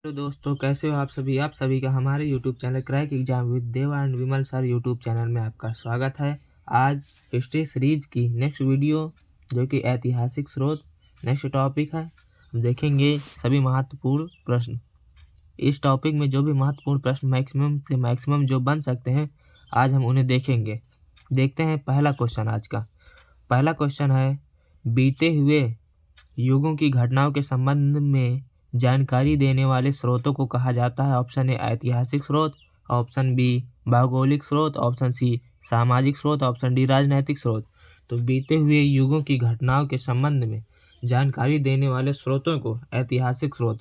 तो दोस्तों, कैसे हो आप सभी का हमारे YouTube channel crack exam with Deva and Vimal sir YouTube channel में आपका स्वागत है। आज हिस्ट्री सीरीज की नेक्स्ट वीडियो जो कि ऐतिहासिक स्रोत नेक्स्ट टॉपिक है। हम देखेंगे सभी महत्वपूर्ण प्रश्न। इस टॉपिक में जो भी महत्वपूर्ण प्रश्न मैक्सिमम से मैक्सिमम जो बन सकते हैं, आज हम उन्हें देखेंगे। देखते हैं पहला क्वेश्चन। आज का पहला क्वेश्चन है, बीते हुए युगों की घटनाओं के संबंध में जानकारी देने वाले स्रोतों को कहा जाता है। ऑप्शन ए ऐतिहासिक स्रोत, ऑप्शन बी भौगोलिक स्रोत, ऑप्शन सी सामाजिक स्रोत, ऑप्शन डी राजनैतिक स्रोत। तो बीते हुए युगों की घटनाओं के संबंध में जानकारी देने वाले स्रोतों को ऐतिहासिक स्रोत,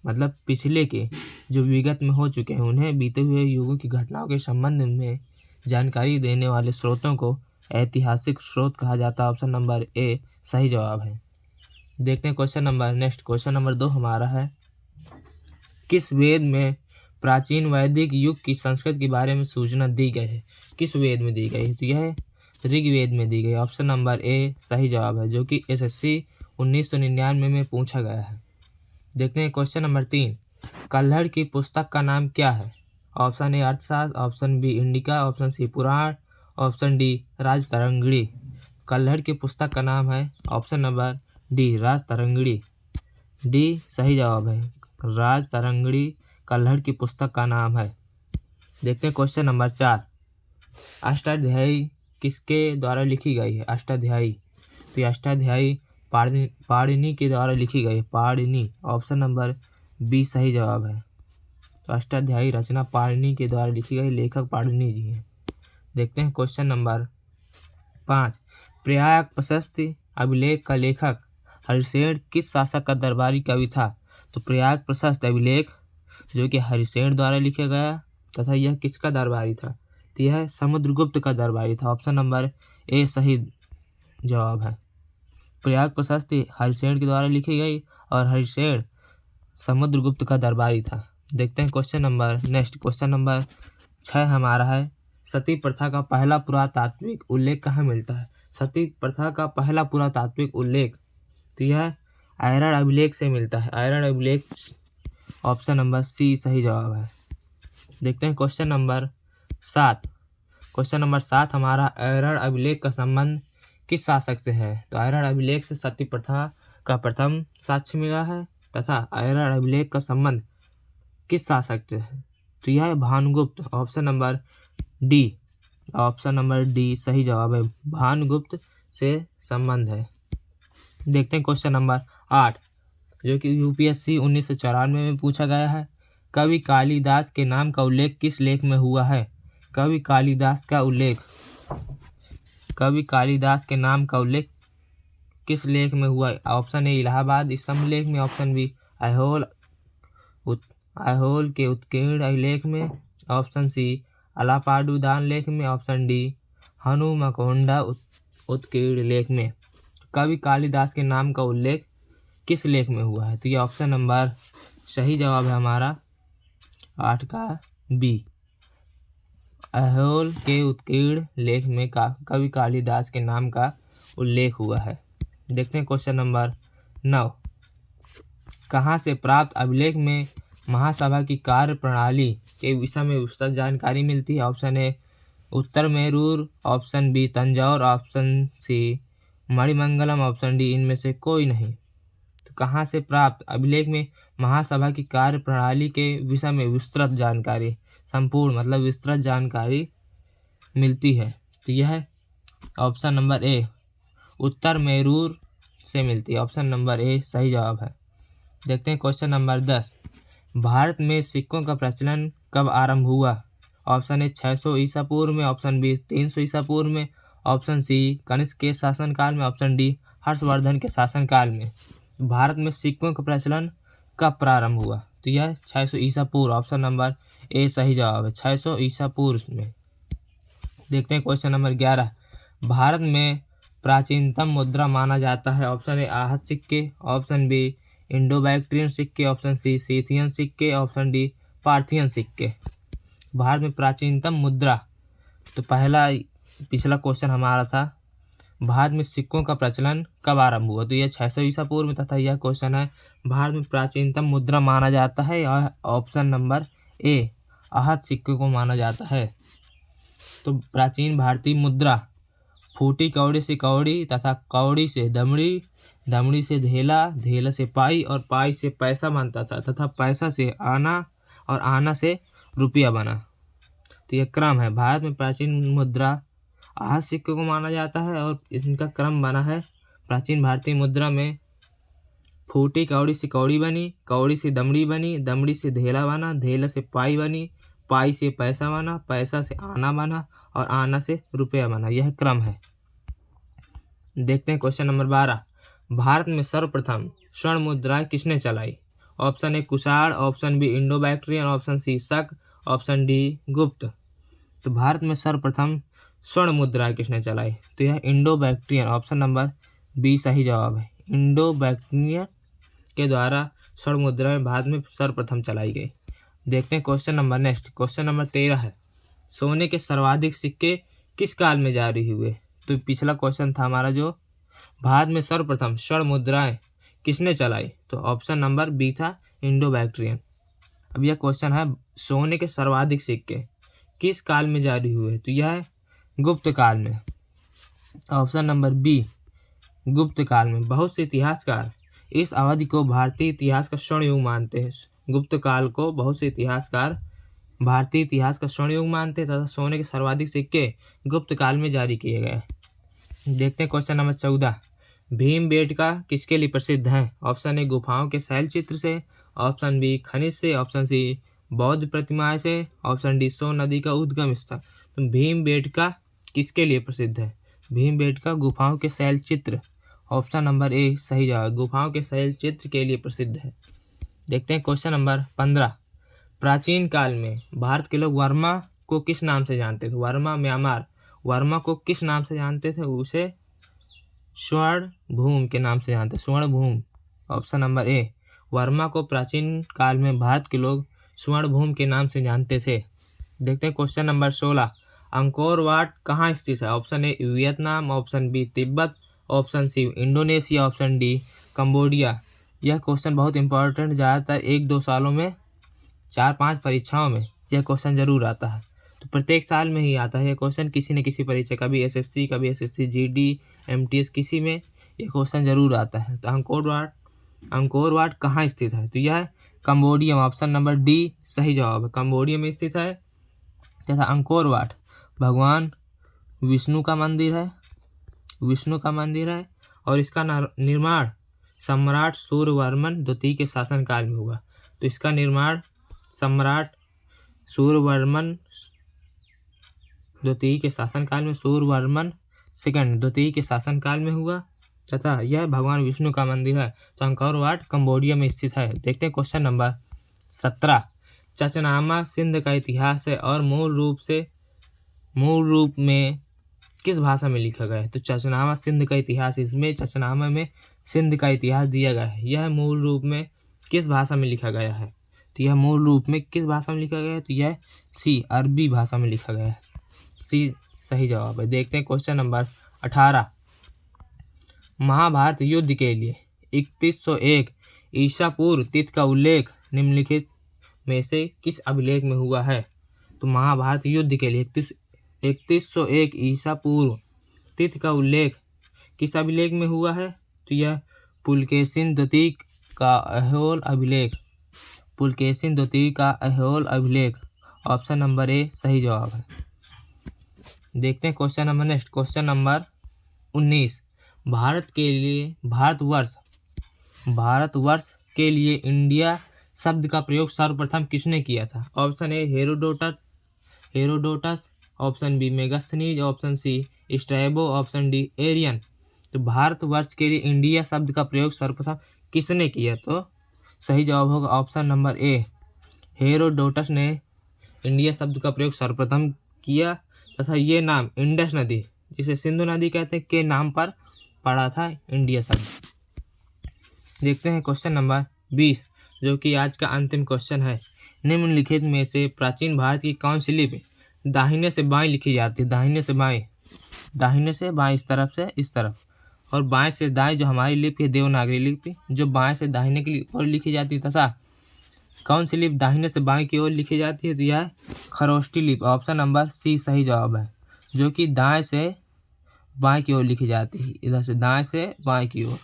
मतलब पिछले के जो विगत में हो चुके हैं उन्हें बीते हुए युगों की घटनाओं के संबंध में जानकारी देने वाले स्रोतों को ऐतिहासिक स्रोत कहा जाता है। ऑप्शन नंबर ए सही जवाब है। देखते हैं क्वेश्चन नंबर 2 हमारा है, किस वेद में प्राचीन वैदिक युग की संस्कृति के बारे में सूचना दी गई है? किस वेद में दी गई है? तो यह ऋग्वेद में दी गई। ऑप्शन नंबर ए सही जवाब है, जो कि एसएससी 1999 में पूछा गया है। देखते हैं क्वेश्चन नंबर 3, कल्हड़ की पुस्तक का नाम क्या है? ऑप्शन ए अर्थशास्त्र, option B Indica, option C Purana, option D Rajatarangini. Kalhana की पुस्तक का नाम है option number D Rajatarangini. D सही जवाब है, राजतरंगिणी कल्हड़ की पुस्तक का नाम है। देखते हैं क्वेश्चन नंबर 4, अष्टाध्यायी किसके द्वारा लिखी गई है? अष्टाध्यायी, तो ये अष्टाध्यायी पाणिनि के द्वारा लिखी गई है। पाणिनि, ऑप्शन नंबर बी सही जवाब है। तो अष्टाध्यायी रचना पाणिनि के द्वारा लिखी गई, लेखक पाणिनि जी हैं। देखते हैं क्वेश्चन नंबर 5, प्रयाग प्रशस्ति अभिलेख का लेखक हरिसेन किस शासक का दरबारी कवि था? तो प्रयाग प्रशस्ति अभिलेख जो कि हरिसेन द्वारा लिखा गया तथा यह किसका दरबारी था? तो यह समुद्रगुप्त का दरबारी था। ऑप्शन नंबर ए सही जवाब है। प्रयाग प्रशस्ति हरिसेन के द्वारा लिखी गई और हरिसेन समुद्रगुप्त का दरबारी था। देखते हैं क्वेश्चन नंबर 6 हमारा है, सती प्रथा का पहला पुरातात्विक उल्लेख कहाँ मिलता है? सती प्रथा का पहला पुरातात्विक उल्लेख, तो यह आयरन अभिलेख से मिलता है। आयरन अभिलेख, ऑप्शन नंबर सी सही जवाब है। देखते हैं क्वेश्चन नंबर 7 हमारा, आयरन अभिलेख का संबंध किस शासक से है? तो आयरन अभिलेख से सती प्रथा का प्रथम साक्ष्य मिला है तथा आयरन अभिलेख का संबंध किस शासक से है? तो यह है भानुगुप्त। ऑप्शन नंबर डी सही जवाब है, भानुगुप्त से संबंध है। देखते हैं क्वेश्चन नंबर 8 जो कि यूपीएससी 1994 में पूछा गया है, कवि कालिदास के नाम का उल्लेख किस लेख में हुआ है? कवि कालिदास के नाम का उल्लेख किस लेख में हुआ है? ऑप्शन ए इलाहाबाद स्तंभ लेख में, ऑप्शन बी ऐहोल के उत्कीर्ण अभिलेख में, ऑप्शन सी अलापाडुदान लेख में, ऑप्शन डी हनुमकोंडा उत्कीर्ण लेख में। कवि कालिदास के नाम का उल्लेख किस लेख में हुआ है? तो ये ऑप्शन नंबर सही जवाब है हमारा 8 का बी, ऐहोल के उत्कीर्ण लेख में कवि कालिदास के नाम का उल्लेख हुआ है। देखते हैं क्वेश्चन नंबर 9, कहाँ से प्राप्त अभिलेख में महासभा की कार्य प्रणाली के विषय में विस्तृत जानकारी मिलती है? Option A Uttar Merur, option B Tanjore, option C Manimangalam, option D इनमें से कोई नहीं। तो कहाँ से प्राप्त अभिलेख में महासभा की कार्य प्रणाली के विषय में विस्तृत जानकारी, संपूर्ण मतलब विस्तृत जानकारी मिलती है? तो यह option number A Uttar Merur से मिलती है। ऑप्शन नंबर ए सही जवाब है। देखते हैं क्वेश्चन नंबर 10, भारत में सिक्कों का प्रचलन कब आरंभ हुआ? ऑप्शन ए 600 ईसा पूर्व में, ऑप्शन बी 300 ईसा पूर्व में, ऑप्शन सी कनिष्क के शासनकाल में, ऑप्शन डी हर्षवर्धन के शासनकाल में। भारत में सिक्कों का प्रचलन कब प्रारंभ हुआ? तो यह 600 ईसा पूर्व, ऑप्शन नंबर ए सही जवाब है, 600 ईसा पूर्व में। देखते हैं क्वेश्चन नंबर 11, भारत में प्राचीनतम मुद्रा माना जाता है? ऑप्शन ए आहत सिक्के, ऑप्शन बी इंडो बैक्ट्रियन सिक्के, ऑप्शन सी सीथियन सिक्के, ऑप्शन डी पार्थियन सिक्के। भारत में प्राचीनतम मुद्रा, तो पिछला क्वेश्चन हमारा था भारत में सिक्कों का प्रचलन कब आरंभ हुआ? तो यह 600 ईसा पूर्व में। तथा यह क्वेश्चन है, भारत में प्राचीनतम मुद्रा माना जाता है, और ऑप्शन नंबर ए आहत सिक्के को माना जाता है। तो प्राचीन भारतीय मुद्रा फूटी कौड़ी से कौड़ी तथा कौड़ी से दमड़ी, दमड़ी से धेला, धेला से पाई और पाई से पैसा बनता था तथा पैसा से आना और आना से रुपया बना। तो यह क्रम है। भारत में प्राचीन मुद्रा आहत सिक्के को माना जाता है और इनका क्रम बना है। प्राचीन भारतीय मुद्रा में फूटी कौड़ी से कौड़ी बनी, कौड़ी से दमड़ी बनी, दमड़ी से धेला बना, धेला से पाई बनी, पाई से पैसा बना, पैसा से आना बना और आना से रुपया बना। यह क्रम है। देखते हैं क्वेश्चन नंबर 12। भारत में सर्वप्रथम स्वर्ण मुद्राएं किसने चलाई? Option A Kushan, option B Indo Bactrian, option C Shaka, option D गुप्त। तो भारत में सर्वप्रथम स्वर्ण मुद्राएं किसने चलाई? तो यह Indo Bactrian, option number B सही जवाब है। इंडो बैक्ट्रियन के द्वारा स्वर्ण मुद्राएं भारत में सर्वप्रथम चलाई गई। देखते हैं question number next. Question number 13 है, सोने के सर्वाधिक सिक्के किस काल में जारी हुए? तो पिछला क्वेश्चन था हमारा जो भारत में सर्वप्रथम स्वर्ण मुद्राएं किसने चलाई, तो ऑप्शन नंबर बी था इंडो बैक्ट्रियन। अब यह क्वेश्चन है, सोने के सर्वाधिक सिक्के किस काल में जारी हुए? तो यह है गुप्त काल में, ऑप्शन नंबर बी गुप्त काल में। बहुत से इतिहासकार इस अवधि को भारतीय इतिहास का स्वर्ण युग मानते हैं। गुप्त काल को बहुत से इतिहासकार भारतीय इतिहास का स्वर्ण युग मानते हैं तथा सोने के सर्वाधिक सिक्के गुप्त काल में जारी किए गए। देखते हैं क्वेश्चन नंबर 14। भीमबेटका किसके लिए प्रसिद्ध है? ऑप्शन ए गुफाओं के शैल चित्र से, ऑप्शन बी खनिज से, ऑप्शन सी बौद्ध प्रतिमाएं से, ऑप्शन डी सोन नदी का उद्गम स्थल। तो भीमबेटका किसके लिए प्रसिद्ध है? भीमबेटका गुफाओं के शैल चित्र, ऑप्शन नंबर ए सही जवाब, गुफाओं के शैल चित्र के लिए प्रसिद्ध है। देखते हैं क्वेश्चन नंबर 15। प्राचीन काल में भारत के लोग वर्मा को किस नाम से जानते थे? वर्मा म्यांमार, वर्मा को किस नाम से जानते थे? उसे स्वर्ण भूम के नाम से जानते, स्वर्ण Bhoom, option number A. Verma को प्राचीन काल में भारत के लोग स्वर्ण भूम के नाम से जानते थे। देखते हैं क्वेश्चन नंबर 16। अंकोर वाट कहाँ स्थित है? Option A Vietnam, option B Tibet, option C Indonesia, option D Cambodia. यह क्वेश्चन बहुत इंपॉर्टेंट, ज़्यादातर 1-2 सालों में 4-5 परीक्षाओं में यह क्वेश्चन जरूर आता है। तो प्रत्येक साल में ही आता है यह क्वेश्चन, किसी न किसी परीक्षा, कभी एसएससी, कभी एसएससी जीडी, एमटीएस, किसी में ये क्वेश्चन जरूर आता है। तो अंकोर वाट कहाँ स्थित है? तो यह है कंबोडिया, ऑप्शन नंबर डी सही जवाब है, कंबोडिया में स्थित है। तथा अंकोर वाट भगवान विष्णु का मंदिर है, विष्णु का मंदिर है और इसका निर्माण सम्राट सूर्यवर्मन द्वितीय के शासनकाल में हुआ। तो इसका निर्माण सम्राट सूर्यवर्मन द्वितीय के शासनकाल में, सूर्यवर्मन सेकंड द्वितीय के शासनकाल में हुआ तथा यह भगवान विष्णु का मंदिर है। तो अंकोर वाट कंबोडिया में स्थित है। देखते हैं क्वेश्चन नंबर 17। चचनामा सिंध का इतिहास है और मूल रूप में किस भाषा में लिखा गया है? तो चचनामा सिंध का इतिहास, इसमें चचनामा में सिंध का इतिहास दिया गया है। यह मूल रूप में किस भाषा में लिखा गया है? तो यह मूल रूप में किस भाषा में लिखा गया है? तो यह सी अरबी भाषा में लिखा गया है, सी सही जवाब है। देखते हैं क्वेश्चन नंबर 18। महाभारत युद्ध के लिए 3101 ईसा पूर्व तिथि का उल्लेख निम्नलिखित में से किस अभिलेख में हुआ है? तो महाभारत युद्ध के लिए 3101 ईसा पूर्व तिथि का उल्लेख किस अभिलेख में हुआ है? तो यह पुलकेशिन द्वितीय का ऐहोल अभिलेख, पुलकेशिन द्वितीय का ऐहोल अभिलेख, ऑप्शन नंबर ए सही जवाब है। देखते हैं question number next. Question number 19। Bharatvarsh के लिए इंडिया शब्द का प्रयोग सर्वप्रथम किसने किया था? Option A Herodotus, option B Megasthenes, option C Strabo, option D Arrian. तो भारतवर्ष के लिए इंडिया शब्द का प्रयोग सर्वप्रथम किसने किया? तो सही जवाब होगा ऑप्शन नंबर ए, हेरोडोटस ने इंडिया शब्द का प्रयोग सर्वप्रथम किया तथा ये नाम इंडस नदी, जिसे सिंधु नदी कहते हैं, के नाम पर पड़ा था इंडिया शब्द। देखते हैं क्वेश्चन नंबर 20 जो कि आज का अंतिम क्वेश्चन है। निम्नलिखित में से प्राचीन भारत की कौन सी लिपि दाहिने से बाएं लिखी जाती है? दाहिने से बाएं दाहिने से बाएं, इस तरफ से इस तरफ, और बाएं से दाएं जो हमारी लिपि है देवनागरी लिपि, जो बाएं से दाहिने की ओर लिखी जाती है, तथा कौन सी लिपि दाहिने से बाएं की ओर लिखी जाती है, तो यह खरोष्टी लिपि। ऑप्शन नंबर सी सही जवाब है, जो कि दाएं से बाएं की ओर लिखी जाती है, इधर से दाएं से बाएं की ओर।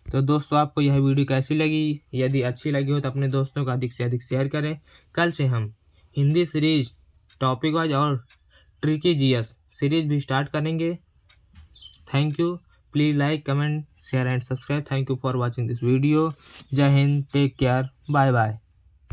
तो दोस्तों, आपको यह वीडियो कैसी लगी? यदि अच्छी लगी हो तो अपने दोस्तों को अधिक से अधिक शेयर करें। कल से हम हिंदी सीरीज टॉपिक वाइज और ट्रिकी जीएस सीरीज भी स्टार्ट करेंगे। Thank you. Please like, comment, share and subscribe. Thank you for watching this video. Jai Hind, take care, bye bye.